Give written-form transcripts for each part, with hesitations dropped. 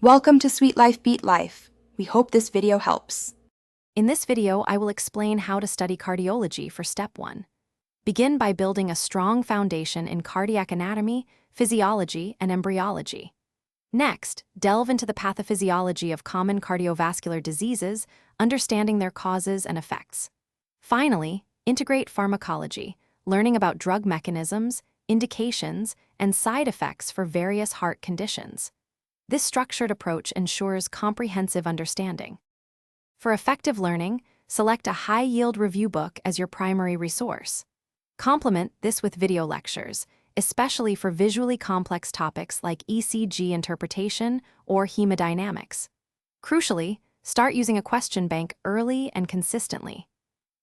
Welcome to Sweet Life Beat Life. We hope this video helps. In this video, I will explain how to study cardiology for Step 1. Begin by building a strong foundation in cardiac anatomy, physiology, and embryology. Next, delve into the pathophysiology of common cardiovascular diseases, understanding their causes and effects. Finally, integrate pharmacology, learning about drug mechanisms, indications, and side effects for various heart conditions. This structured approach ensures comprehensive understanding. For effective learning, select a high-yield review book as your primary resource. Complement this with video lectures, especially for visually complex topics like ECG interpretation or hemodynamics. Crucially, start using a question bank early and consistently.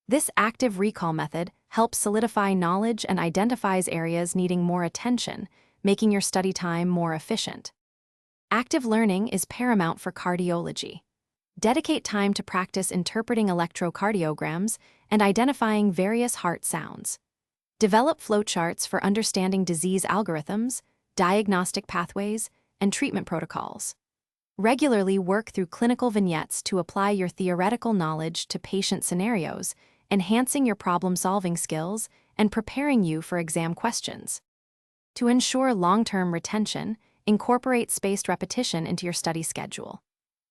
This active recall method helps solidify knowledge and identifies areas needing more attention, making your study time more efficient. Active learning is paramount for cardiology. Dedicate time to practice interpreting electrocardiograms and identifying various heart sounds. Develop flowcharts for understanding disease algorithms, diagnostic pathways, and treatment protocols. Regularly work through clinical vignettes to apply your theoretical knowledge to patient scenarios, enhancing your problem-solving skills and preparing you for exam questions. To ensure long-term retention, incorporate spaced repetition into your study schedule.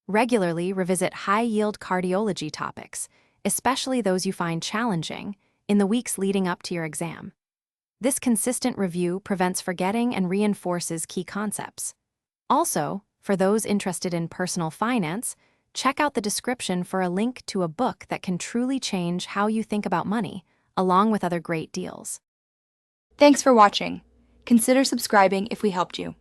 Regularly revisit high-yield cardiology topics, especially those you find challenging, in the weeks leading up to your exam. This consistent review prevents forgetting and reinforces key concepts. Also, for those interested in personal finance, check out the description for a link to a book that can truly change how you think about money, along with other great deals. Thanks for watching. Consider subscribing if we helped you.